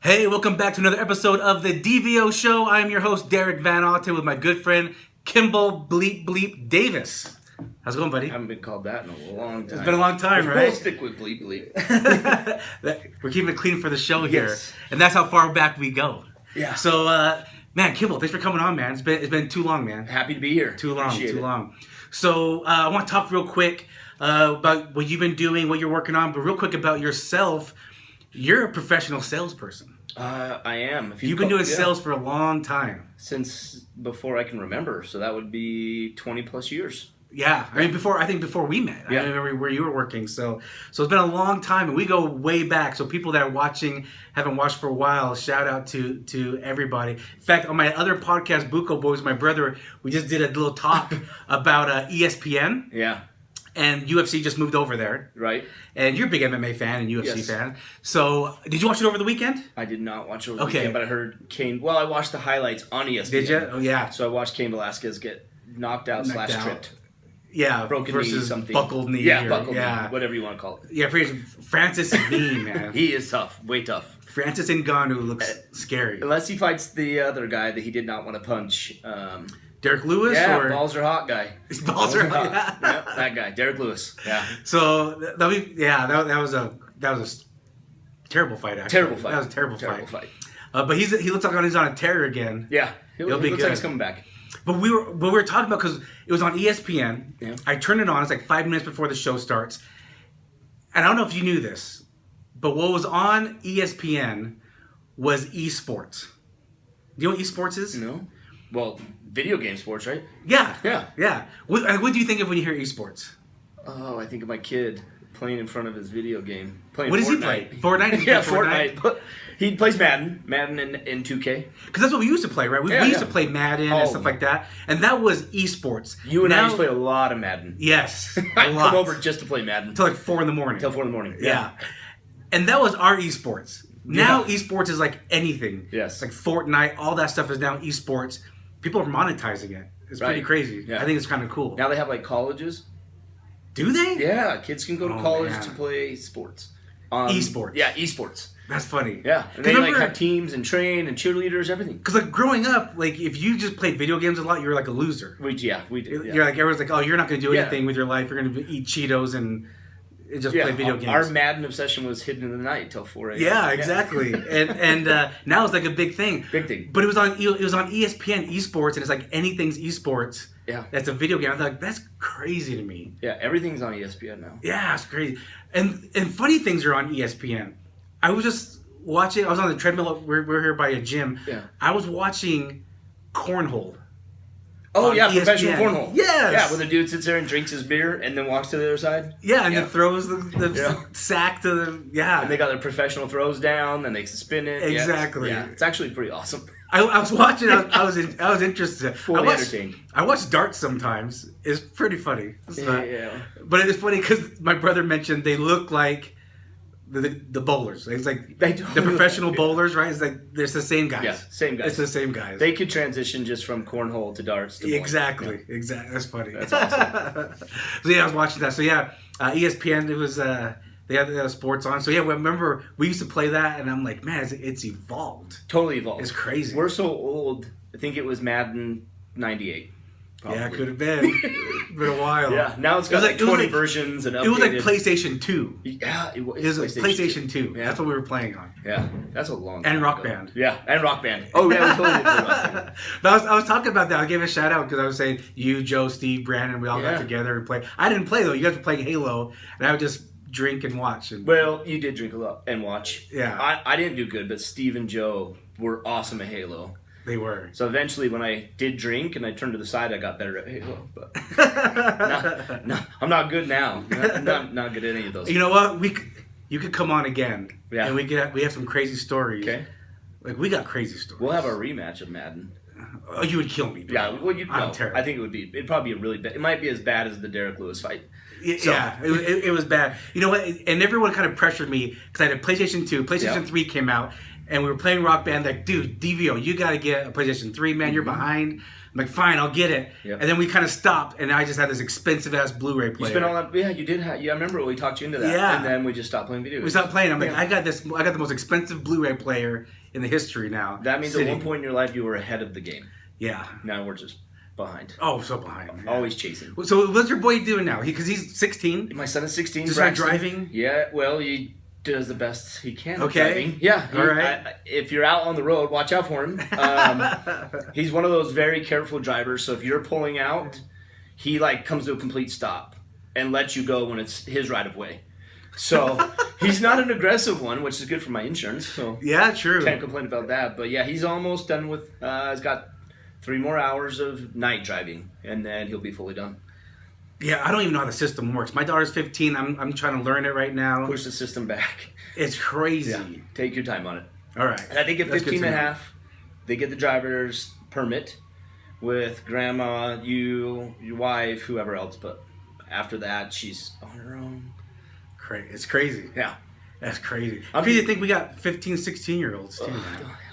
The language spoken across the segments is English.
Hey, welcome back to another episode of the DVO Show. I am your host, Derek Van Otten, with my good friend, Kimball Davis. How's it going, buddy? I haven't been called that in a long time. It's been a long time, right? We'll stick with bleep. We're keeping it clean for the show here. Yes. And that's how far back we go. Yeah. So, man, Kimball, thanks for coming on, man. It's been too long, man. Happy to be here. Too long. So, I want to talk real quick about what you've been doing, what you're working on, but real quick about yourself. You're a professional salesperson. I am. You've been doing sales for a long time. Since before I can remember, so that would be 20 plus years. Yeah, I mean before we met. Yeah. I remember where you were working. So it's been a long time, and we go way back. So people that are watching, haven't watched for a while, shout out to everybody. In fact, on my other podcast, Buco Boys, my brother, we just did a little talk about ESPN. Yeah. And UFC just moved over there. Right. And you're a big MMA fan and UFC Yes. fan. So did you watch it over the weekend? I did not watch it over the weekend, but I heard Cain. Well, I watched the highlights on ESPN. Did you? Oh yeah. So I watched Cain Velasquez get knocked out / tripped. Yeah, Broken versus knee, something. buckled knee. Yeah, or, buckled knee, whatever you want to call it. Yeah, Francis is mean, man. He is tough, way tough. Francis Ngannou looks scary. Unless he fights the other guy that he did not want to punch. Derek Lewis? Yeah, or? balls are hot guy. Balls are hot. Yep, that guy, Derek Lewis. Yeah. So that was a terrible fight. Actually, Terrible fight. That was a terrible fight. But he looks like he's on a tear again. Yeah, He'll he be looks good. like he's coming back. But we were talking about, because it was on ESPN. Yeah. I turned it on. It's like 5 minutes before the show starts. And I don't know if you knew this, but what was on ESPN was esports. Do you know what esports is? No. Well, video game sports, right? Yeah. Yeah. What do you think of when you hear esports? Oh, I think of my kid playing in front of his video game. Playing What does he Fortnite. play? Fortnite? Yeah, Fortnite. But he plays Madden in 2K. Because that's what we used to play, right? We used to play Madden and stuff like that. And that was esports. You and I used to play a lot of Madden. Yes. I'd come over just to play Madden. Until like 4 in the morning. Until 4 in the morning. Yeah. And that was our esports. Now esports is like anything. Yes. Like Fortnite, all that stuff is now esports. People are monetizing it. It's pretty crazy. Yeah. I think it's kind of cool. Now they have like colleges. Do they? Yeah, kids can go to college man. to play sports. Esports. Yeah, esports. That's funny. Yeah, and they like have teams and train and cheerleaders, everything. Because like growing up, like if you just played video games a lot, you're like a loser. We did. Yeah. You're like, everyone's like, oh, you're not going to do anything with your life. You're going to eat Cheetos and just play video games. Our Madden obsession was hidden in the night till 4 a.m. Yeah, exactly. and now it's like a big thing. Big thing. But it was on ESPN esports, and it's like anything's esports. Yeah. That's a video game. I was like, that's crazy to me. Yeah, everything's on ESPN now. Yeah, it's crazy. And funny things are on ESPN. I was just watching. I was on the treadmill. We're here by a gym. Yeah. I was watching cornhole. Oh yeah, ESPN. professional cornhole. Yes. Yeah, where the dude sits there and drinks his beer and then walks to the other side. Yeah, and then throws the sack to the And they got their professional throws down, and they spin it. Exactly. Yeah, it's actually pretty awesome. I was watching. I was interested. Fully entertained. I watch darts sometimes. It's pretty funny. Yeah. But it's funny because my brother mentioned they look like the bowlers. It's like They the do. professional bowlers, right? It's like it's the same guys. Yeah, same guys. It's the same guys. They could transition just from cornhole to darts. To Exactly. Yeah. Exactly. That's funny. That's awesome. So yeah, I was watching that. So yeah, ESPN. It was they had the sports on. So yeah, remember we used to play that, and I'm like, man, it's evolved. Totally evolved. It's crazy. We're so old. I think it was Madden '98. Yeah, it could have been. It's been a while. Yeah, now it's got like 20 versions and updated. It was like PlayStation 2. Yeah, it was PlayStation 2. Yeah. That's what we were playing on. Yeah, that's a long And time Rock ago. Band. Yeah, and Rock Band. Oh, yeah, we totally did play Rock Band. But I was talking about that. I gave a shout out because I was saying you, Joe, Steve, Brandon, we all got together and played. I didn't play though. You guys were playing Halo, and I would just drink and watch. Well, you did drink a lot and watch. Yeah. I didn't do good, but Steve and Joe were awesome at Halo. They were. So eventually, when I did drink and I turned to the side, I got better at Halo. But no, I'm not good now. Not good at any of those. You know what? You could come on again. Yeah. And we have some crazy stories. Okay. Like we got crazy stories. We'll have our rematch of Madden. Oh, you would kill me. Dude. Yeah, well, I'm terrible. I think it'd probably be a really bad. It might be as bad as the Derek Lewis fight. Yeah, it was bad. You know what? And everyone kind of pressured me because I had a PlayStation 2. PlayStation 3 came out, and we were playing Rock Band. Like, dude, DVO, you got to get a PlayStation 3, man. You're behind. I'm like, fine, I'll get it. Yep. And then we kind of stopped, and I just had this expensive ass Blu-ray player. You spent all that. Yeah, you did. Yeah, I remember we talked you into that. Yeah. And then we just stopped playing video games. We stopped playing. I'm like, I got the most expensive Blu-ray player in the history now. That means at one point in your life you were ahead of the game. Yeah. Now we're just behind. Oh, so behind. Yeah. Always chasing. So what's your boy doing now? Because he's 16. My son is 16. Just like driving? Yeah, well, he does the best he can. Okay. Driving. Yeah. All right. If you're out on the road, watch out for him. He's one of those very careful drivers. So if you're pulling out, he like comes to a complete stop and lets you go when it's his right of way. So he's not an aggressive one, which is good for my insurance. So yeah, true. Can't complain about that. But yeah, he's almost done with. He's got 3 more hours of night driving, and then he'll be fully done. Yeah, I don't even know how the system works. My daughter's 15. I'm trying to learn it right now. Push the system back. It's crazy. Yeah. Take your time on it. All right. And I think at 15 and a half, they get the driver's permit with grandma, you, your wife, whoever else. But after that, she's on her own. It's crazy. Yeah. That's crazy. I'm crazy to think we got 15, 16-year-olds too.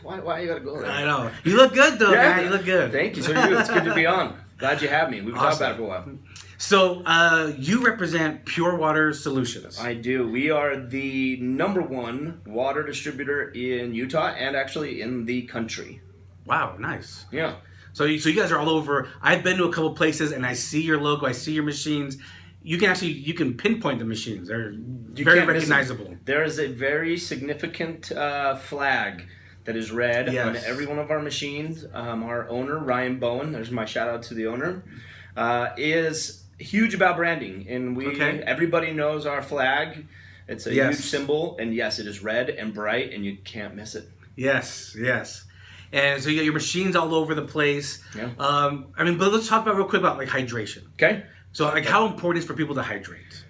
Why you gotta go there? I know. You look good though, man. You look good. Thank you. So you. It's good to be on. Glad you have me. We've talked about it for a while. So you represent Pure Water Solutions. I do. We are the #1 water distributor in Utah and actually in the country. Wow, nice. Yeah. So you guys are all over. I've been to a couple places and I see your logo. I see your machines. You can pinpoint the machines. They're very recognizable. There is a very significant flag that is red on every one of our machines. Our owner, Ryan Bowen, there's my shout out to the owner, is huge about branding. And everybody knows our flag. It's a huge symbol. And yes, it is red and bright and you can't miss it. Yes. And so you got your machines all over the place. Yeah. But let's talk about real quick about like hydration. Okay. So like how important is it for people to hydrate?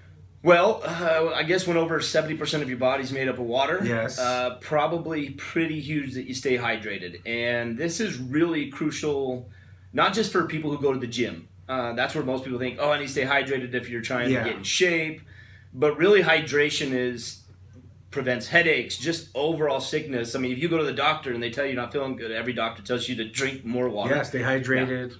Well, I guess when over 70% of your body's made up of water, probably pretty huge that you stay hydrated. And this is really crucial, not just for people who go to the gym. That's where most people think, I need to stay hydrated if you're trying to get in shape. But really hydration prevents headaches, just overall sickness. I mean, if you go to the doctor and they tell you you're not feeling good, every doctor tells you to drink more water. Yeah, stay hydrated. Yeah.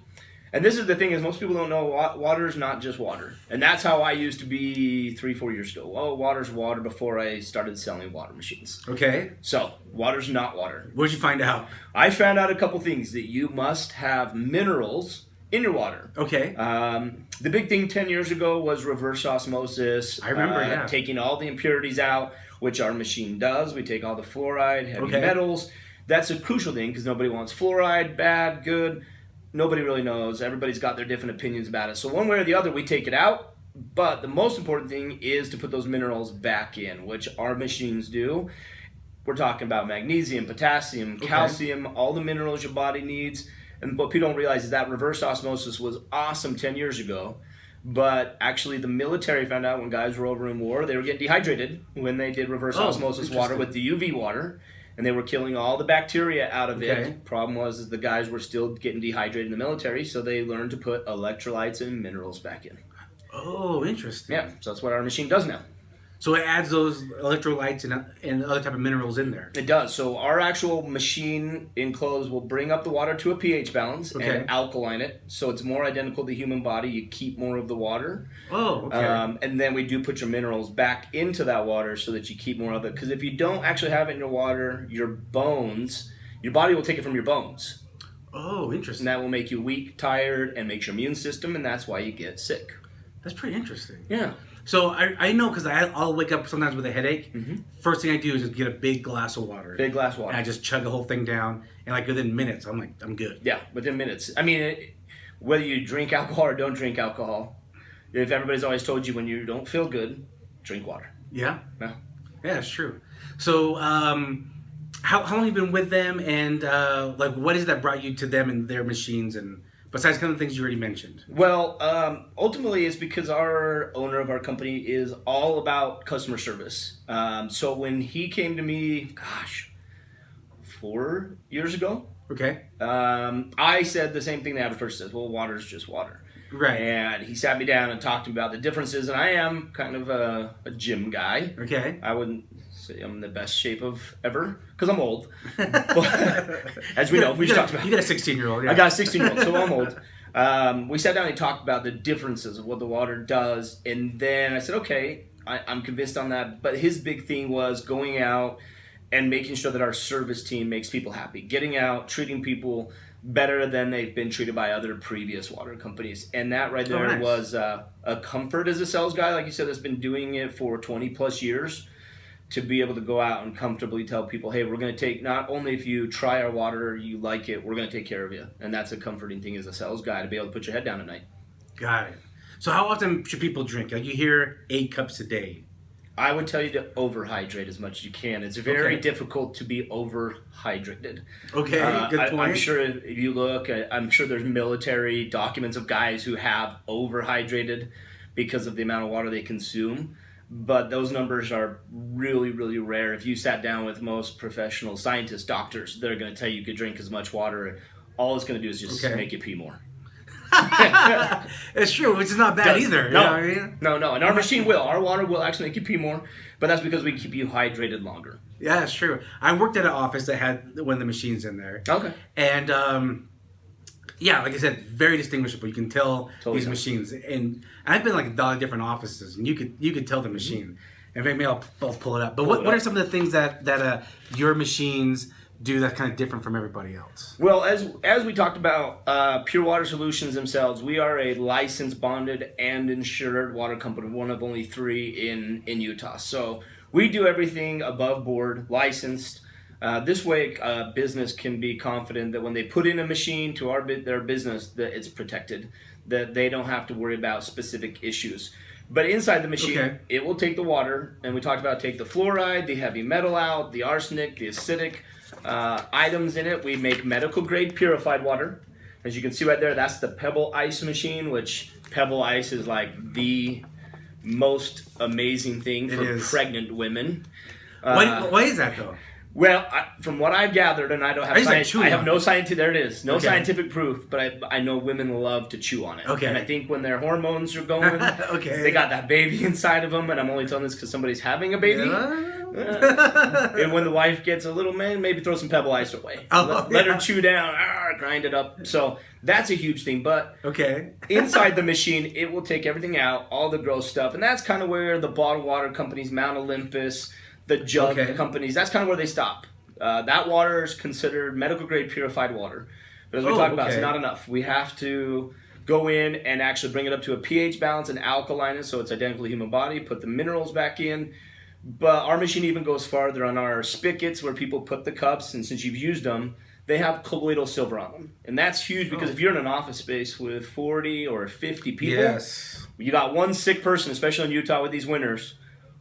And this is the thing is most people don't know water is not just water. And that's how I used to be 3-4 years ago. Oh, water's water before I started selling water machines. Okay. So, water's not water. What did you find out? I found out a couple things. That you must have minerals in your water. Okay. The big thing 10 years ago was reverse osmosis. I remember, taking all the impurities out, which our machine does. We take all the fluoride, heavy metals. That's a crucial thing because nobody wants fluoride, bad, good. Nobody really knows. Everybody's got their different opinions about it. So one way or the other, we take it out. But the most important thing is to put those minerals back in, which our machines do. We're talking about magnesium, potassium, calcium, all the minerals your body needs. And what people don't realize is that reverse osmosis was awesome 10 years ago. But actually the military found out when guys were over in war, they were getting dehydrated when they did reverse osmosis water with the UV water. And they were killing all the bacteria out of it. Problem was the guys were still getting dehydrated in the military, so they learned to put electrolytes and minerals back in. Oh, interesting. Yeah, so that's what our machine does now. So it adds those electrolytes and other type of minerals in there. It does. So our actual machine enclosed will bring up the water to a pH balance and alkaline it. So it's more identical to the human body. You keep more of the water. Oh, okay. And then we do put your minerals back into that water so that you keep more of it. Because if you don't actually have it in your water, your body will take it from your bones. Oh, interesting. And that will make you weak, tired, and makes your immune system, and that's why you get sick. That's pretty interesting. Yeah. So I know because I'll wake up sometimes with a headache. Mm-hmm. First thing I do is just get a big glass of water. Big glass of water. And I just chug the whole thing down. And like within minutes, I'm good. Yeah, within minutes. I mean, whether you drink alcohol or don't drink alcohol, if everybody's always told you when you don't feel good, drink water. Yeah? Yeah. Yeah, it's true. So how long have you been with them? And what is that brought you to them and their machines and... Besides kind of the things you already mentioned. Well, ultimately it's because our owner of our company is all about customer service. So when he came to me, 4 years ago, I said the same thing the average person says, well, water's just water. Right. And he sat me down and talked to me about the differences, and I am kind of a gym guy. Okay. I wouldn't say I'm in the best shape of ever because I'm old. As we know, we just talked about. You got a 16-year-old. Yeah. I got a 16-year-old, so I'm old. We sat down and talked about the differences of what the water does, and then I said, okay, I'm convinced on that. But his big thing was going out and making sure that our service team makes people happy, getting out, treating people better than they've been treated by other previous water companies. And that right there was a comfort as a sales guy, like you said, that's been doing it for 20 plus years, to be able to go out and comfortably tell people, hey, we're going to take, not only if you try our water, you like it, we're going to take care of you. And that's a comforting thing as a sales guy, to be able to put your head down at night. Got it. So how often should people drink? Like you hear 8 cups a day. I would tell you to overhydrate as much as you can. It's very difficult to be overhydrated. Okay, good point. I'm sure if you look, I'm sure there's military documents of guys who have overhydrated because of the amount of water they consume. But those numbers are really, really rare. If you sat down with most professional scientists, doctors, they're going to tell you could drink as much water. All it's going to do is just make you pee more. It's true, which is not bad either. No, you know what I mean? No. And our machine will. Our water will actually make you pee more, but that's because we keep you hydrated longer. Yeah, that's true. I worked at an office that had one of the machines in there. Okay. And, yeah, like I said, very distinguishable. You can tell these machines. And I've been like a lot of different offices, and you could tell the machine. And maybe I'll pull it up. But what are some of the things that your machines do that's kind of different from everybody else? Well, as we talked about, Pure Water Solutions themselves, we are a licensed, bonded, and insured water company, one of only 3 in Utah. So we do everything above board, licensed. This way, a business can be confident that when they put in a machine to their business, that it's protected, that they don't have to worry about specific issues. But inside the machine, it will take the water, and we talked about take the fluoride, the heavy metal out, the arsenic, the acidic items in it. We make medical grade purified water. As you can see right there, that's the Pebble Ice Machine, which Pebble Ice is like the most amazing thing for pregnant women. Why is that though? Well, from what I've gathered, and I don't have I have no scientific. There it is, no scientific proof, but I know women love to chew on it. Okay. And I think when their hormones are going, they got that baby inside of them, and I'm only telling this because somebody's having a baby. And when the wife gets a little man, maybe throw some Pebble Ice away. Let her chew down, grind it up. So that's a huge thing. But inside the machine, it will take everything out, all the gross stuff, and that's kind of where the bottled water companies, Mount Olympus, the jug companies, that's kind of where they stop. That water is considered medical grade purified water. But as we talked about, it's not enough. We have to go in and actually bring it up to a pH balance and alkaline it so it's identical to the human body, put the minerals back in. But our machine even goes farther on our spigots where people put the cups, and since you've used them, they have colloidal silver on them. And that's huge because if you're in an office space with 40 or 50 people, you got one sick person, especially in Utah with these winters.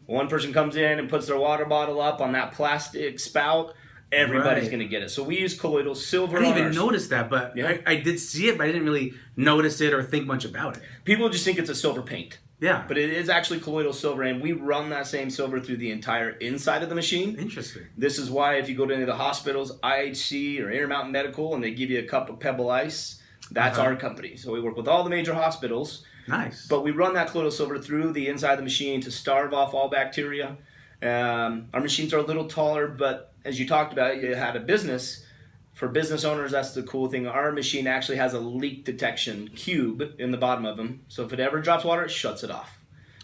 One person comes in and puts their water bottle up on that plastic spout, everybody's going to get it. So we use colloidal silver. I didn't even notice that, but I did see it, but I didn't really notice it or think much about it. People just think it's a silver paint. Yeah. But it is actually colloidal silver, and we run that same silver through the entire inside of the machine. Interesting. This is why if you go to any of the hospitals, IHC or Intermountain Medical, and they give you a cup of Pebble Ice, that's our company. So we work with all the major hospitals. Nice. But we run that colloidal silver through the inside of the machine to starve off all bacteria. Our machines are a little taller, but as you talked about, you had a business. For business owners, that's the cool thing. Our machine actually has a leak detection cube in the bottom of them. So if it ever drops water, it shuts it off.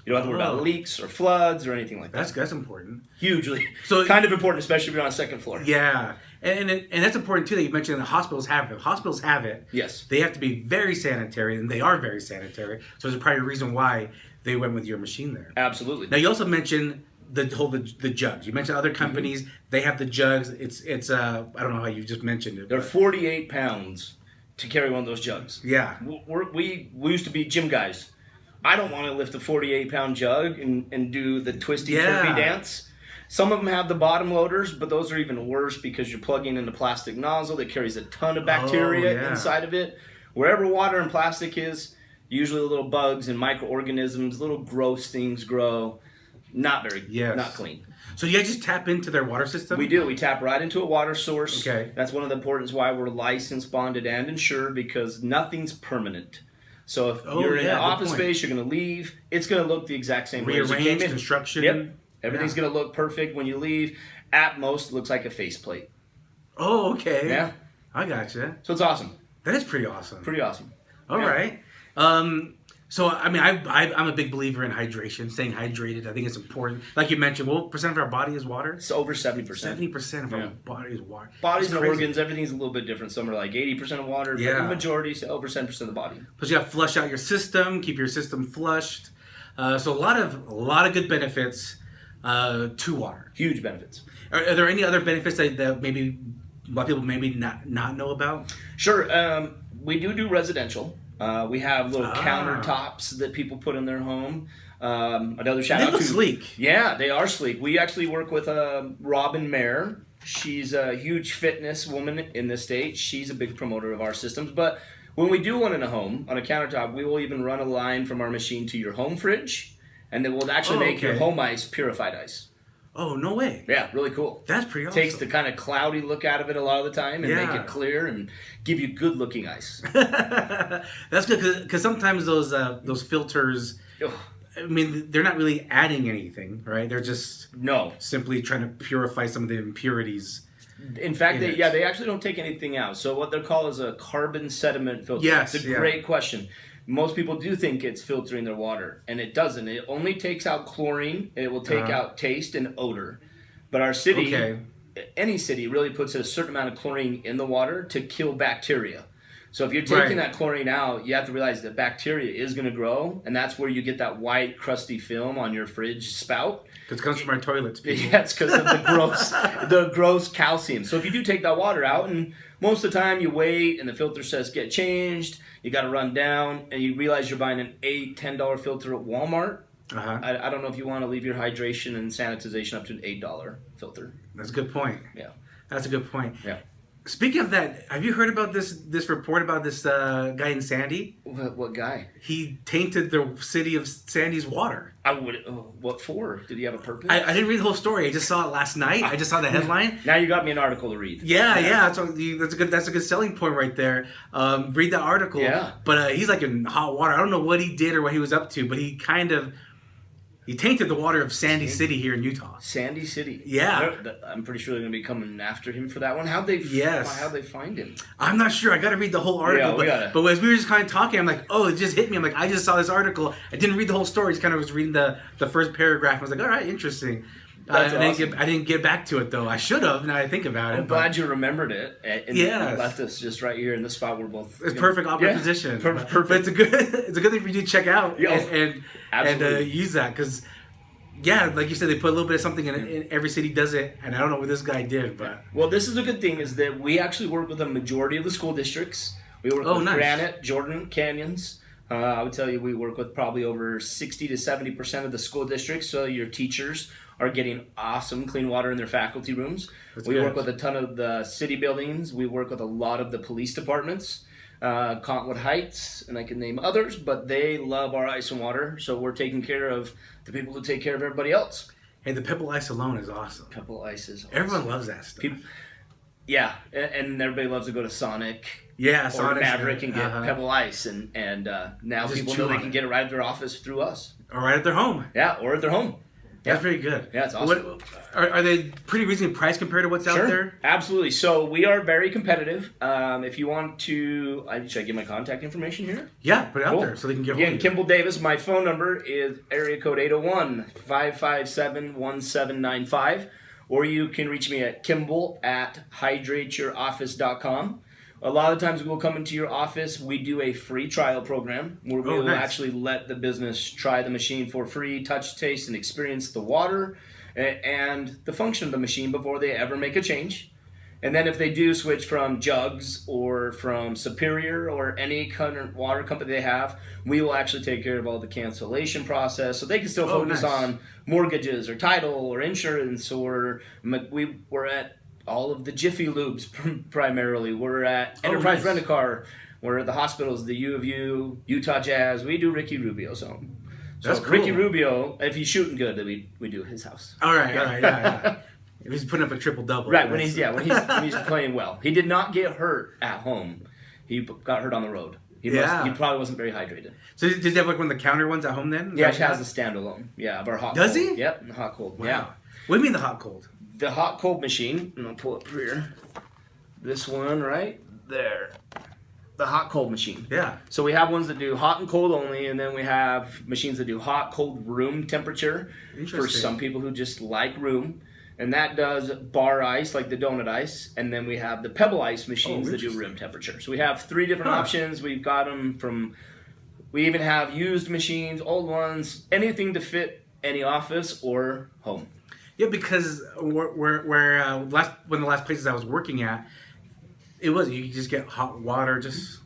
You don't have to worry about leaks or floods or anything like that. That's important. Hugely. So kind of important, especially if you're on a second floor. Yeah. And that's important, too, that you mentioned the hospitals have it. Hospitals have it. Yes. They have to be very sanitary, and they are very sanitary. So there's probably a reason why they went with your machine there. Absolutely. Now, you also mentioned the jugs. You mentioned other companies. They have the jugs. It's I don't know how you just mentioned it. They're 48 pounds to carry one of those jugs. Yeah. We used to be gym guys. I don't want to lift a 48-pound jug and do the twisty-turvy dance. Some of them have the bottom loaders, but those are even worse because you're plugging in a plastic nozzle that carries a ton of bacteria inside of it. Wherever water and plastic is, usually little bugs and microorganisms, little gross things grow. Not clean. So you guys just tap into their water system? We do. We tap right into a water source. Okay. That's one of the importance why we're licensed, bonded, and insured, because nothing's permanent. So if you're in an office space, you're going to leave, it's going to look the exact same way as you came in. Construction. Yep. Everything's going to look perfect when you leave. At most, it looks like a faceplate. Oh, okay. Yeah. I gotcha. So it's awesome. That is pretty awesome. Pretty awesome. All right. So, I mean, I'm a big believer in hydration, staying hydrated. I think it's important. Like you mentioned, what percent of our body is water? It's over 70%. 70% of our body is water. Bodies and organs, everything's a little bit different. Some are like 80% of water, but the majority is over 70% of the body. Plus, you got to flush out your system, keep your system flushed. So, a lot of good benefits to water. Huge benefits. Are there any other benefits that maybe a lot of people maybe not know about? Sure. We do residential. We have little countertops that people put in their home. Another shout out to... They look sleek. Yeah, they are sleek. We actually work with Robin Mayer. She's a huge fitness woman in the state. She's a big promoter of our systems. But when we do one in a home, on a countertop, we will even run a line from our machine to your home fridge. And then we'll actually make your home ice purified ice. Oh, no way. Yeah, really cool. That's pretty awesome. Takes the kind of cloudy look out of it a lot of the time and make it clear and give you good looking ice. That's good because sometimes those filters, I mean, they're not really adding anything, right? They're just simply trying to purify some of the impurities. In fact, they actually don't take anything out. So what they're called is a carbon sediment filter. Yes, it's a great question. Most people do think it's filtering their water, and it doesn't. It only takes out chlorine, and it will take out taste and odor. But our city, any city, really puts a certain amount of chlorine in the water to kill bacteria. So if you're taking that chlorine out, you have to realize that bacteria is going to grow, and that's where you get that white, crusty film on your fridge spout. Because it comes from our toilets, people. Yeah, it's because of the gross calcium. So if you do take that water out, and most of the time you wait, and the filter says get changed, you got to run down, and you realize you're buying an $8, $10 filter at Walmart. I don't know if you want to leave your hydration and sanitization up to an $8 filter. That's a good point. Yeah. That's a good point. Yeah. Speaking of that, have you heard about this report about this guy in Sandy? What guy? He tainted the city of Sandy's water. I would. What for? Did he have a purpose? I didn't read the whole story. I just saw it last night. I just saw the headline. Now you got me an article to read. Yeah. That's a good selling point right there. Read the article. Yeah. But he's like in hot water. I don't know what he did or what he was up to, but he tainted the water of Sandy City here in Utah. Sandy City. Yeah. I'm pretty sure they're going to be coming after him for that one. How'd they find him? I'm not sure. I got to read the whole article. But as we were just kind of talking, I'm like, oh, it just hit me. I'm like, I just saw this article. I didn't read the whole story. I just kind of was reading the first paragraph. I was like, all right, interesting. That's awesome. I didn't get back to it, though. I should have, now I think about it. I'm glad you remembered it. And you left us just right here in the spot where both... It's perfect position. Perfect. But it's a good thing for you to check out and use that, because... Yeah, like you said, they put a little bit of something in every city does it, and I don't know what this guy did, but... Well, this is a good thing, is that we actually work with a majority of the school districts. We work with Granite, Jordan, Canyons. I would tell you we work with probably over 60 to 70% of the school districts, so your teachers are getting awesome clean water in their faculty rooms. We work with a ton of the city buildings. We work with a lot of the police departments. Cottonwood Heights, and I can name others, but they love our ice and water, so we're taking care of the people who take care of everybody else. Hey, the Pebble Ice alone is awesome. Pebble Ice is awesome. Everyone loves that stuff. And everybody loves to go to Sonic or Maverick and get Pebble Ice, and now just people know they can get it right at their office through us. Or right at their home. Yeah, or at their home. That's very good. Yeah, it's awesome. Are they pretty reasonably priced compared to what's out there? Absolutely. So we are very competitive. If you want to... should I give my contact information here? Yeah, put it out there so they can get hold of you. Kimball Davis. My phone number is area code 801-557-1795. Or you can reach me at Kimball@hydrateyouroffice.com. A lot of times we'll come into your office. We do a free trial program where we will actually let the business try the machine for free, touch, taste, and experience the water and the function of the machine before they ever make a change. And then if they do switch from Jugs or from Superior or any current water company they have, we will actually take care of all the cancellation process so they can still focus on mortgages or title or insurance, or we're at all of the Jiffy Lubes primarily. We're at Enterprise Rent-A-Car. We're at the hospitals, the U of U, Utah Jazz. We do Ricky Rubio's home. So cool. Ricky Rubio, if he's shooting good, then we do his house. All right, yeah. If he's putting up a triple-double. Right, when he's playing well. He did not get hurt at home. He got hurt on the road. He probably wasn't very hydrated. So does he have like one of the counter ones at home then? Yeah, he has a standalone. Yeah, of our hot Does cold. he? Yep, the hot cold. Wow. Yeah. What do you mean the hot cold? The hot cold machine, and I'll pull it here. This one right there. The hot cold machine. Yeah. So we have ones that do hot and cold only, and then we have machines that do hot, cold, room temperature for some people who just like room. And that does bar ice, like the donut ice. And then we have the Pebble Ice machines that do room temperature. So we have 3 different options. We've got them from, we even have used machines, old ones, anything to fit any office or home. Yeah, because one of the last places I was working at, it was you could just get hot water, just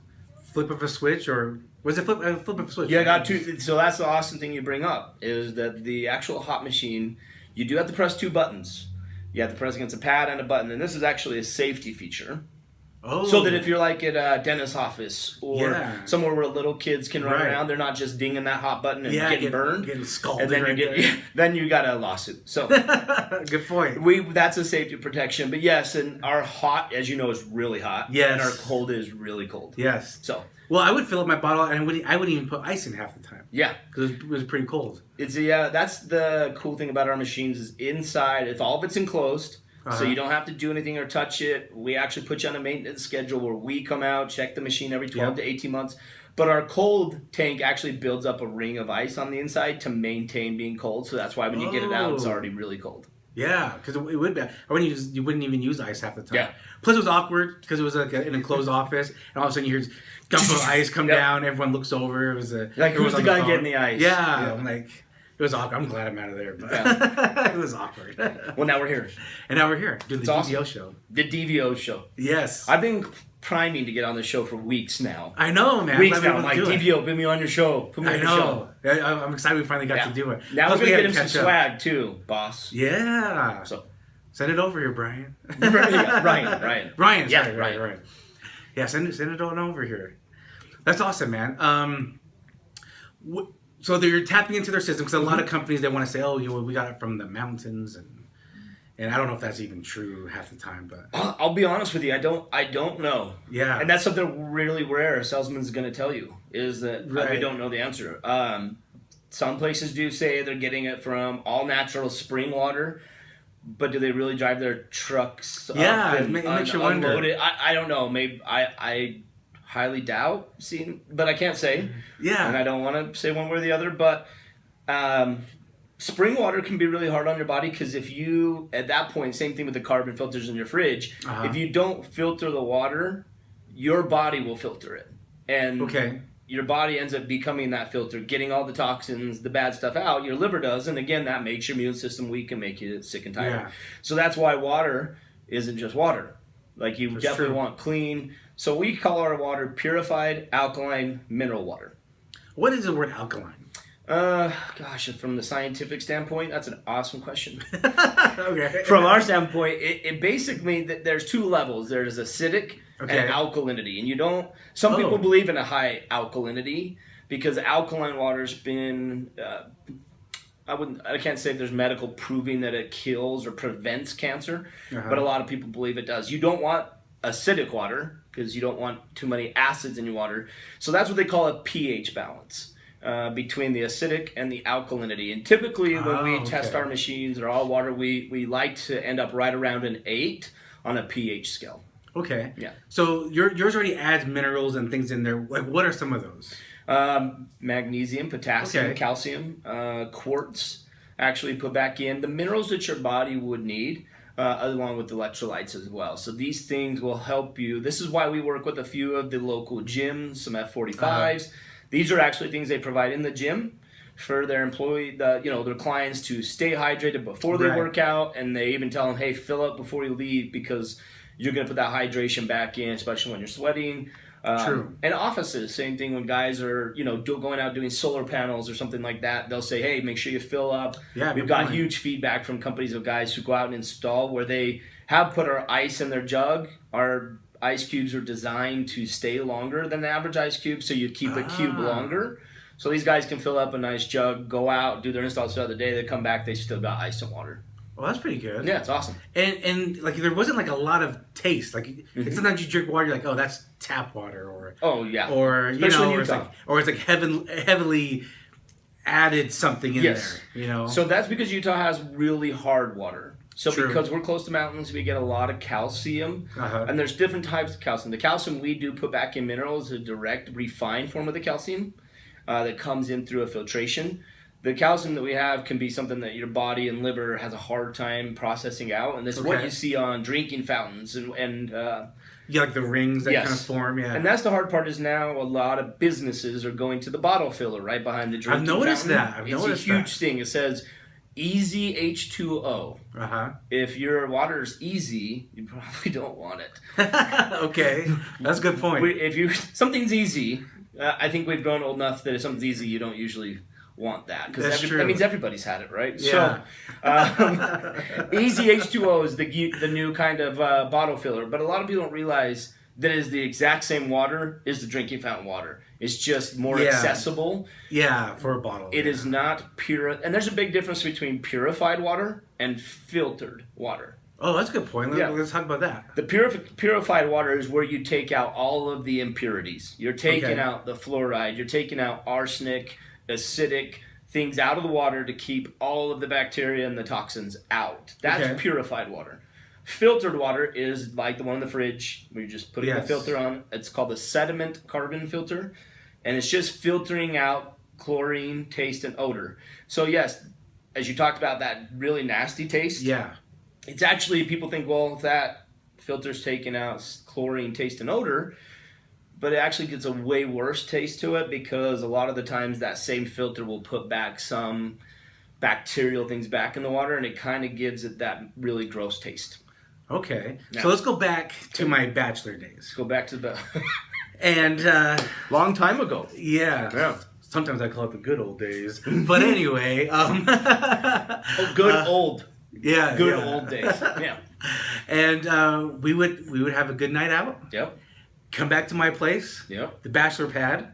flip of a switch, or was it flip of a switch? Yeah, I got two. So that's the awesome thing you bring up is that the actual hot machine, you do have to press 2 buttons. You have to press against a pad and a button, and this is actually a safety feature. Oh. So that if you're like at a dentist's office or somewhere where little kids can run around, they're not just dinging that hot button and getting burned. Getting scalded and then then you got a lawsuit. So good point. That's a safety protection. But yes, and our hot, as you know, is really hot. Yes. And our cold is really cold. Yes. So well, I would fill up my bottle and I wouldn't even put ice in half the time. Yeah. Because it was pretty cold. That's the cool thing about our machines is inside, if all of it's enclosed. So you don't have to do anything or touch it. We actually put you on a maintenance schedule where we come out, check the machine every 12 to 18 months. But our cold tank actually builds up a ring of ice on the inside to maintain being cold. So that's why when you get it out, it's already really cold. Yeah, because it would be. You wouldn't even use ice half the time. Yeah. Plus it was awkward because it was like an enclosed office, and all of a sudden you hear dump of ice come down. Everyone looks over. It was like who's the guy getting the ice? Yeah, I'm like. It was awkward. I'm glad I'm out of there, but it was awkward. Well, now we're here. And now we're here doing the DVO show. The DVO show. Yes. I've been priming to get on the show for weeks now. I know, man. Weeks now. I'm like, DVO, put me on your show. Put me on your show. I'm excited we finally got to do it. Now we're going to get him some swag, too, boss. Yeah. So send it over here, Brian. Ryan. Ryan. Sorry, Ryan. Yeah, send it on over here. That's awesome, man. So they're tapping into their system because a lot of companies, they want to say, oh, we got it from the mountains, and I don't know if that's even true half the time, but I'll be honest with you, I don't know. Yeah, and that's something really rare. A salesman's going to tell you is that we don't know the answer. Some places do say they're getting it from all natural spring water, but do they really drive their trucks? It makes you wonder. I don't know. Maybe I highly doubt but I can't say. Yeah. And I don't want to say one way or the other, but spring water can be really hard on your body because if you, at that point, same thing with the carbon filters in your fridge, if you don't filter the water, your body will filter it. And your body ends up becoming that filter, getting all the toxins, the bad stuff out. Your liver does, and again, that makes your immune system weak and make you sick and tired. Yeah. So that's why water isn't just water. Like you definitely want clean. So we call our water purified, alkaline, mineral water. What is the word alkaline? From the scientific standpoint, that's an awesome question. Okay. From our standpoint, it basically, there's 2 levels. There's acidic and alkalinity. And some people believe in a high alkalinity because alkaline water's been, I can't say there's medical proving that it kills or prevents cancer, but a lot of people believe it does. You don't want acidic water because you don't want too many acids in your water. So that's what they call a pH balance between the acidic and the alkalinity. And typically when we test our machines or all water, we like to end up right around an 8 on a pH scale. Okay. Yeah. So yours already adds minerals and things in there. Like what are some of those? Magnesium, potassium, calcium, quartz, actually put back in. The minerals that your body would need. Along with electrolytes as well. So these things will help you. This is why we work with a few of the local gyms, some F45s. These are actually things they provide in the gym for their their clients to stay hydrated before they work out, and they even tell them, hey, fill up before you leave because you're going to put that hydration back in, especially when you're sweating. True. And offices, same thing when guys are, going out doing solar panels or something like that. They'll say, hey, make sure you fill up. Yeah, we've got huge feedback from companies of guys who go out and install where they have put our ice in their jug. Our ice cubes are designed to stay longer than the average ice cube, so you keep the cube longer. So these guys can fill up a nice jug, go out, do their installs throughout the day. They come back, they still got ice and water. Well, that's pretty good. Yeah, it's awesome. And like there wasn't like a lot of taste. Like sometimes you drink water, you're like, oh, that's tap water, or or especially you know, or it's like heavily added something in there. You know. So that's because Utah has really hard water. So because we're close to mountains, we get a lot of calcium, and there's different types of calcium. The calcium we do put back in minerals is a direct refined form of the calcium that comes in through a filtration. The calcium that we have can be something that your body and liver has a hard time processing out, and this is what you see on drinking fountains and like the rings that kind of form, And that's the hard part is now a lot of businesses are going to the bottle filler right behind the drinking fountain. I've noticed it's a huge thing. It says easy H2O. If your water's easy, you probably don't want it. Okay, that's a good point. Something's easy, I think we've grown old enough that if something's easy, you don't usually want that because that means everybody's had it, right? Yeah. So, easy H2O is the new kind of bottle filler, but a lot of people don't realize that is the exact same water as the drinking fountain water. It's just more accessible. Yeah, for a bottle. It is not pure, and there's a big difference between purified water and filtered water. Oh, that's a good point. Let's talk about that. The purified water is where you take out all of the impurities. You're taking out the fluoride. You're taking out arsenic, acidic things out of the water to keep all of the bacteria and the toxins out. That's purified water. Filtered water is like the one in the fridge where you're just putting the filter on. It's called the sediment carbon filter, and it's just filtering out chlorine, taste, and odor. So yes, as you talked about that really nasty taste, it's actually, people think, well, if that filter's taking out chlorine, taste, and odor, but it actually gets a way worse taste to it because a lot of the times that same filter will put back some bacterial things back in the water, and it kind of gives it that really gross taste. Okay. Now, so let's go back to my bachelor days. Go back to the... and... long time ago. Yeah. Sometimes I call it the good old days. But anyway... good old. Yeah. Good old days. Yeah. And we would have a good night out. Yep. Come back to my place. Yep. The bachelor pad.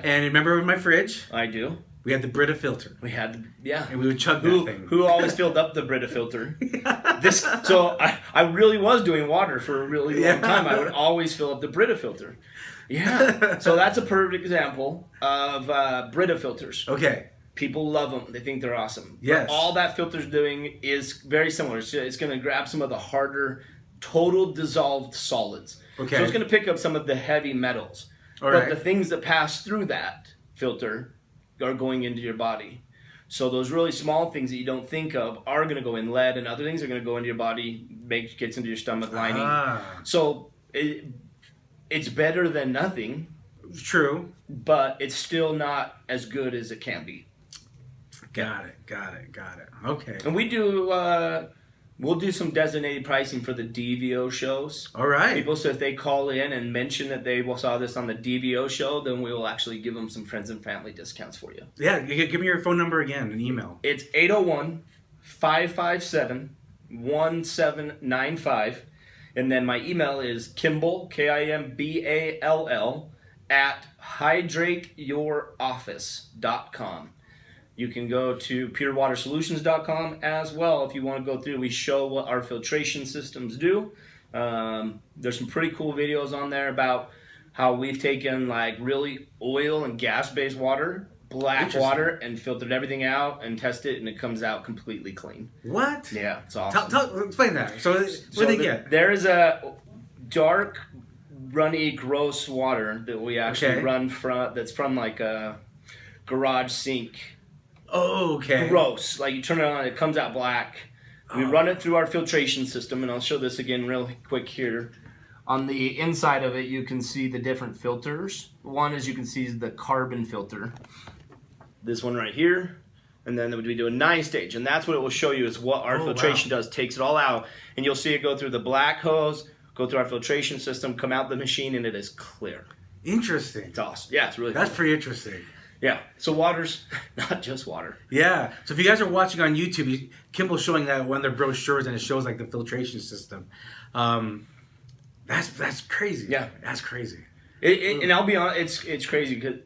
And remember in my fridge? I do. We had the Brita filter. And we would chug that thing. Who always filled up the Brita filter? So I really was doing water for a really long time. I would always fill up the Brita filter. Yeah. So that's a perfect example of Brita filters. Okay. People love them. They think they're awesome. Yes. But all that filter's doing is very similar. It's going to grab some of the harder, total dissolved solids. Okay. So it's going to pick up some of the heavy metals. But the things that pass through that filter are going into your body. So those really small things that you don't think of are going to go in. Lead and other things are going to go into your body, gets into your stomach lining. So it's better than nothing. True. But it's still not as good as it can be. Got it. Okay. And we do... we'll do some designated pricing for the DVO shows. All right. People, so if they call in and mention that they saw this on the DVO show, then we will actually give them some friends and family discounts for you. Yeah, give me your phone number again and email. It's 801-557-1795. And then my email is Kimball, Kimball, at hydrateyouroffice.com. You can go to purewatersolutions.com as well if you want to go through. We show what our filtration systems do. There's some pretty cool videos on there about how we've taken like really oil and gas-based water, black water, and filtered everything out and tested it, and it comes out completely clean. What? Yeah, it's awesome. Explain that. So what do they get? There is a dark, runny, gross water that we actually run that's from like a garage sink. Oh, okay. Gross. Like you turn it on, it comes out black. We run it through our filtration system, and I'll show this again real quick here. On the inside of it, you can see the different filters. One, as you can see, is the carbon filter. This one right here. And then we do a 9-stage, and that's what it will show you is what our filtration does. Takes it all out, and you'll see it go through the black hose, go through our filtration system, come out the machine, and it is clear. Interesting. It's awesome. Yeah, it's really That's cool. pretty interesting. Yeah, so water's not just water. Yeah, so if you guys are watching on YouTube, Kimball's showing that one of their brochures, and it shows like the filtration system. That's crazy. Yeah, that's crazy. And I'll be honest, it's crazy because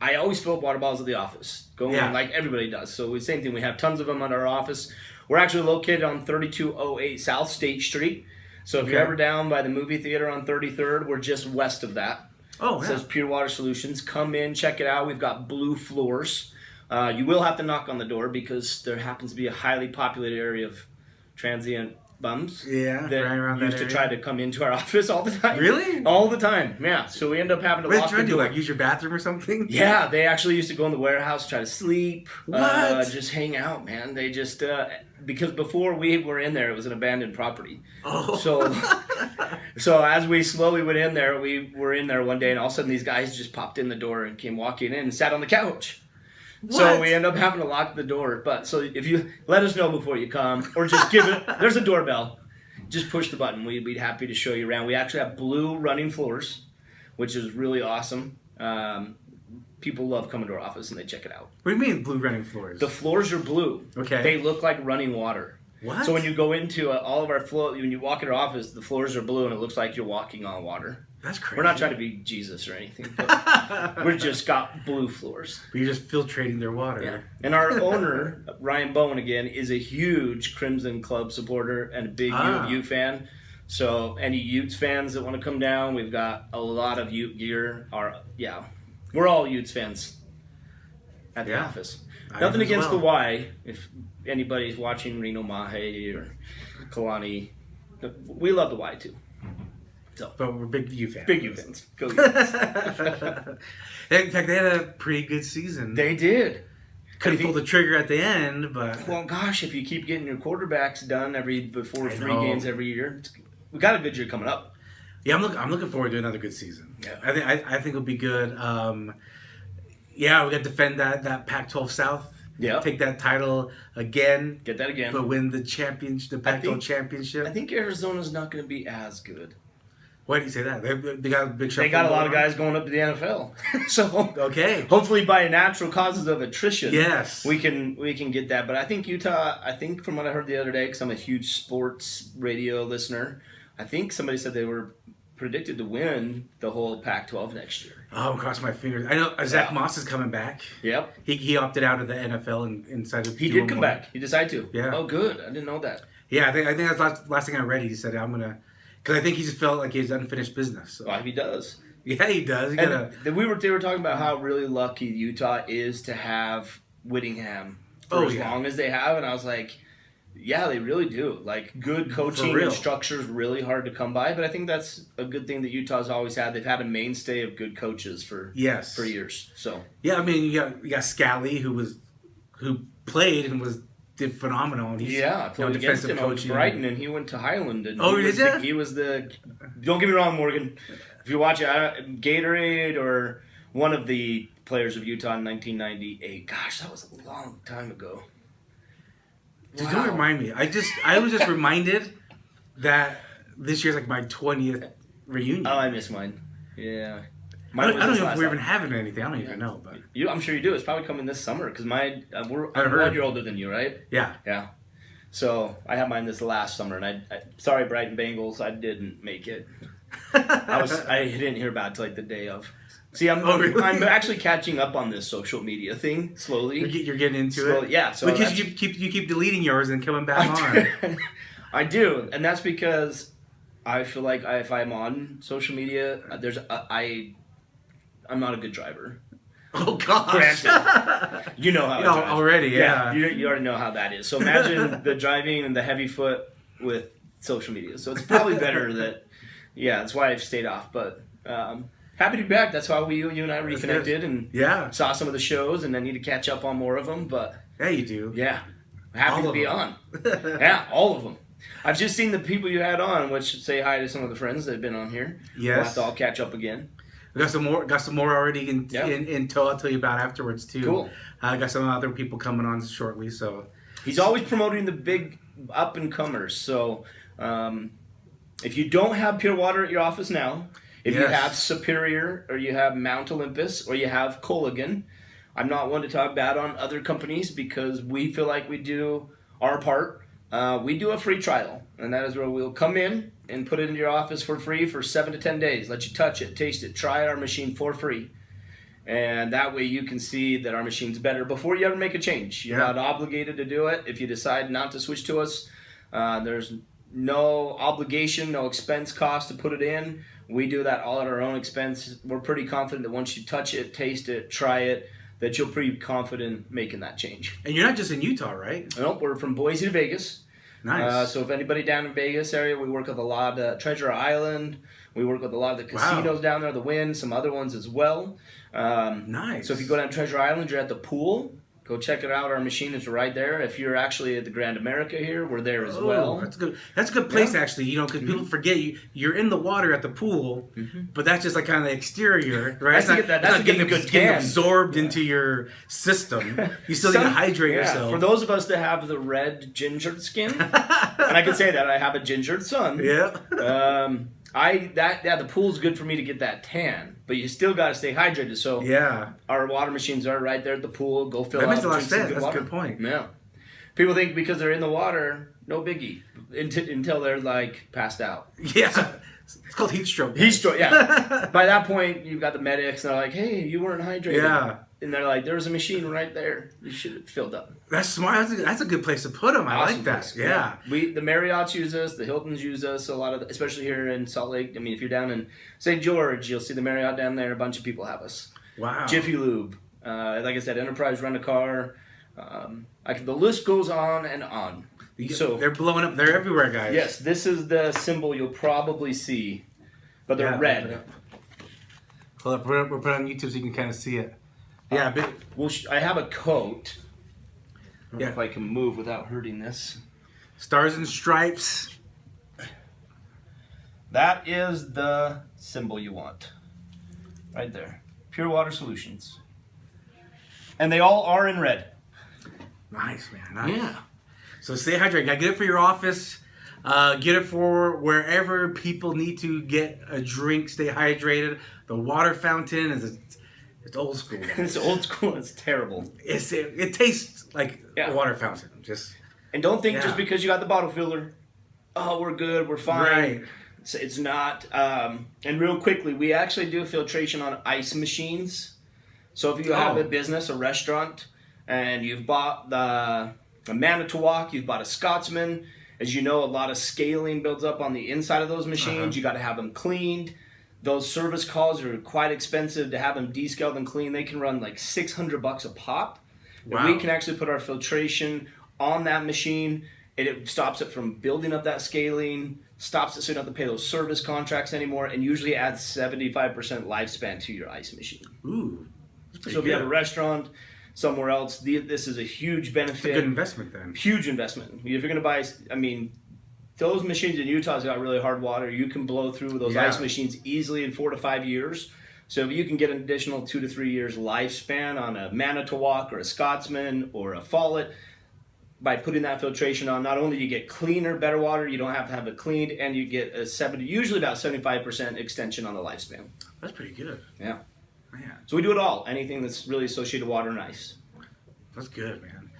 I always fill up water bottles at the office, going in like everybody does. So the same thing. We have tons of them at our office. We're actually located on 3208 South State Street. So if you're ever down by the movie theater on 33rd, we're just west of that. Oh, It says Pure Water Solutions. Come in, check it out. We've got blue floors. You will have to knock on the door because there happens to be a highly populated area of transient bums that right around used to try to come into our office all the time. Really? All the time, yeah. So we end up having to lock the door. Like use your bathroom or something? Yeah, they actually used to go in the warehouse, try to sleep, just hang out, man. They just, because before we were in there, it was an abandoned property. Oh. So as we slowly went in there, we were in there one day, and all of a sudden these guys just popped in the door and came walking in and sat on the couch. What? So we end up having to lock the door. But so if you let us know before you come, or just give it, there's a doorbell. Just push the button. We'd be happy to show you around. We actually have blue running floors, which is really awesome. People love coming to our office and they check it out. What do you mean blue running floors? The floors are blue. Okay. They look like running water. What? So when you go into all of our floor, when you walk in our office, the floors are blue and it looks like you're walking on water. That's crazy. We're not trying to be Jesus or anything, but we've just got blue floors. But you're just filtrating their water. Yeah. And our owner, Ryan Bowen, again, is a huge Crimson Club supporter and a big U of U fan. So any Utes fans that want to come down, we've got a lot of Ute gear. We're all Utes fans at the office. Nothing against the Y. If anybody's watching Reno Mahe or Kalani, we love the Y too. So, but we're big U fans. Big U fans. Go Utes. In fact, they had a pretty good season. They did. Couldn't pull the trigger at the end, but... Well, gosh, if you keep getting your quarterbacks done before 3 games every year, we got a good year coming up. Yeah, I'm looking forward to another good season. Yeah. I think it'll be good. We got to defend that Pac-12 South. Yeah. Take that title again. Get that again. But win the Pac-12 championship. I think Arizona's not going to be as good. Why do you say that? They got a big shuffle. They got a lot of guys going up to the NFL. So hopefully by natural causes of attrition, we can get that. But I think Utah. I think from what I heard the other day, because I'm a huge sports radio listener, I think somebody said they were predicted to win the whole Pac-12 next year. Oh, cross my fingers. I know Zach Moss is coming back. Yep. He opted out of the NFL and decided. He did come back. He decided to. Yeah. Oh, good. I didn't know that. Yeah, I think that's the last thing I read. He said, "I'm gonna." Because I think he just felt like he has unfinished business. So. Well, he does. Yeah, he does. They were talking about how really lucky Utah is to have Whittingham for as long as they have, and I was like, yeah, they really do. Like, good coaching and structure is really hard to come by, but I think that's a good thing that Utah's always had. They've had a mainstay of good coaches for years. So yeah, I mean, you got Scally who played and did phenomenal. And he's, played against him on Brighton, and he went to Highland. And he was the. Don't get me wrong, Morgan. If you watch Gatorade or one of the players of Utah in 1998, gosh, that was a long time ago. Dude, don't remind me. I was just reminded that this year's like my 20th reunion. Oh, I missed mine. Yeah. I don't know if we're even having anything. I don't even know. But I'm sure you do. It's probably coming this summer because I'm 1 year older than you, right? Yeah. Yeah. So I had mine this last summer, and I sorry, Brighton Bengals, I didn't make it. I didn't hear about it till like the day of. See, I'm actually catching up on this social media thing slowly. You're getting into it? Yeah. So because you keep deleting yours and coming back on. I do, and that's because I feel like if I'm on social media, I'm not a good driver. Oh, gosh. Granted. You know how I drive. Already, yeah. You already know how that is. So imagine the driving and the heavy foot with social media. So it's probably better that, that's why I've stayed off. But happy to be back. That's how you and I reconnected and saw some of the shows, and I need to catch up on more of them. But yeah, you do. Yeah. Happy to be on. Yeah, all of them. I've just seen the people you had on, which say hi to some of the friends that have been on here. Yes. We'll have to all catch up again. We got some more already in tow. I'll tell you about afterwards too. Cool. I got some other people coming on shortly. So he's always promoting the big up and comers. So if you don't have pure water at your office now, if you have Superior or you have Mount Olympus or you have Colligan, I'm not one to talk bad on other companies because we feel like we do our part. We do a free trial, and that is where we'll come in and put it in your office for free for 7 to 10 days. Let you touch it, taste it, try our machine for free. And that way you can see that our machine's better before you ever make a change. You're not obligated to do it. If you decide not to switch to us, there's no obligation, no expense cost to put it in. We do that all at our own expense. We're pretty confident that once you touch it, taste it, try it, that you'll pretty confident making that change. And you're not just in Utah, right? Nope, we're from Boise to Vegas. Nice. So if anybody down in Vegas area, we work with a lot of Treasure Island. We work with a lot of the casinos down there, the Wynn, some other ones as well. Nice. So if you go down to Treasure Island, you're at the pool. Go check it out. Our machine is right there. If you're actually at the Grand America here, we're there as well. That's good. That's a good place actually. You know, because people forget you're in the water at the pool, but that's just like kind of the exterior, right? That's getting absorbed into your system. You still need to hydrate yourself. For those of us that have the red gingered skin, and I can say that I have a gingered son. Yeah. The pool's good for me to get that tan, but you still got to stay hydrated. So our water machines are right there at the pool. Go fill that up. Makes a lot of sense. That's water. A good point. Yeah, people think because they're in the water, no biggie, until they're like passed out. Yeah, it's called heat stroke. Heat stroke. Yeah. By that point, you've got the medics, and they're like, "Hey, you weren't hydrated." Yeah. And they're like, "There's a machine right there. You should have filled up." That's smart. That's a good place to put them. I like that. Place. Yeah. The Marriotts use us. The Hiltons use us. A lot of, especially here in Salt Lake. I mean, if you're down in St. George, you'll see the Marriott down there. A bunch of people have us. Wow. Jiffy Lube. Like I said, Enterprise Rent-A-Car. The list goes on and on. So they're blowing up. They're everywhere, guys. Yes, this is the symbol you'll probably see, but they're red. Hold up. We're putting it on YouTube so you can kind of see it. Yeah, I have a coat. I don't know if I can move without hurting this. Stars and Stripes. That is the symbol you want. Right there. Pure Water Solutions. And they all are in red. Nice, man. Nice. Yeah. So stay hydrated. Get it for your office. Get it for wherever people need to get a drink. Stay hydrated. The water fountain is it's old school. It's old school. It's terrible. It tastes like a water fountain. And don't think just because you got the bottle filler, oh, we're good, we're fine. Right. It's not. And real quickly, we actually do filtration on ice machines. So if you have a business, a restaurant, and you've bought a Manitowoc, you've bought a Scotsman, as you know, a lot of scaling builds up on the inside of those machines. You got to have them cleaned. Those service calls are quite expensive to have them descaled and clean. They can run like $600 a pop. Wow. We can actually put our filtration on that machine, and it stops it from building up that scaling, stops it so you don't have to pay those service contracts anymore, and usually adds 75% lifespan to your ice machine. Ooh. So if you have a restaurant somewhere else, this is a huge benefit. It's a good investment then. Huge investment. If you're going to buy, those machines in Utah's got really hard water. You can blow through those ice machines easily in 4 to 5 years. So if you can get an additional 2 to 3 years lifespan on a Manitowoc or a Scotsman or a Follett, by putting that filtration on, not only do you get cleaner, better water, you don't have to have it cleaned, and you get usually about 75% extension on the lifespan. That's pretty good. Yeah. Man. So we do it all. Anything that's really associated with water and ice. That's good, man.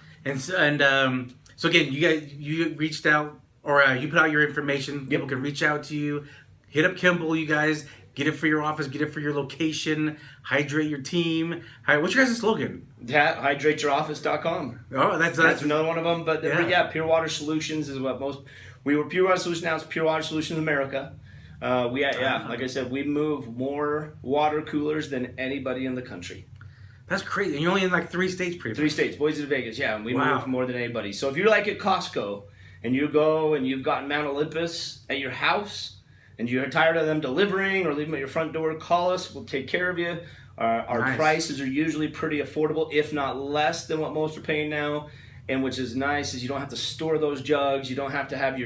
So again, you reached out, or you put out your information. People can reach out to you. Hit up Kimball, you guys. Get it for your office. Get it for your location. Hydrate your team. What's your guys' slogan? HydrateYourOffice.com. Oh, that's another one of them. But Pure Water Solutions is what most. We were Pure Water Solutions. Now it's Pure Water Solutions America. Like I said, we move more water coolers than anybody in the country. That's crazy. And you're only in like 3 states, pretty much. 3 states, Boise to Vegas. Yeah, and we move more than anybody. So if you're like at Costco and you go and you've got Mount Olympus at your house and you're tired of them delivering or leaving at your front door, call us. We'll take care of you. Our prices are usually pretty affordable, if not less than what most are paying now. And which is nice is you don't have to store those jugs. You don't have to have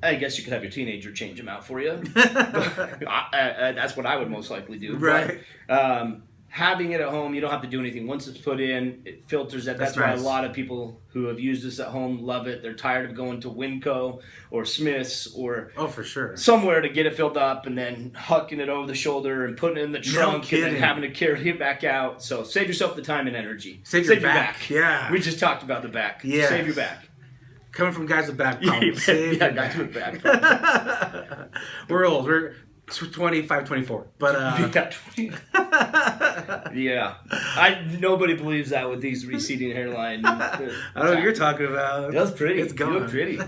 I guess you could have your teenager change them out for you. That's what I would most likely do. Right. But, having it at home, you don't have to do anything. Once it's put in, it filters it. That's why a lot of people who have used this at home love it. They're tired of going to Winco or Smith's or for sure somewhere to get it filled up and then hucking it over the shoulder and putting it in the trunk and then having to carry it back out. So save yourself the time and energy. Save your back. Yeah. We just talked about the back. Yeah. Save your back. Coming from guys with back problems. Guys with back problems. We're old. 25, 24. But yeah, nobody believes that with these receding hairline. I don't know what you're talking about. That's pretty. It's gone. You look pretty.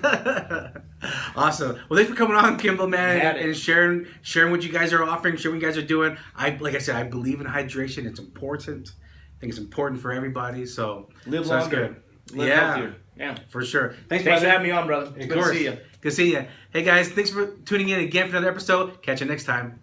Awesome. Well, thanks for coming on, Kimball, man, and sharing what you guys are offering, sharing what you guys are doing. Like I said, I believe in hydration. It's important. I think it's important for everybody. So live longer. That's good. Live healthier. Yeah, for sure. Thanks for having me on, brother. It's good to see you. Good to see you. Hey, guys, thanks for tuning in again for another episode. Catch you next time.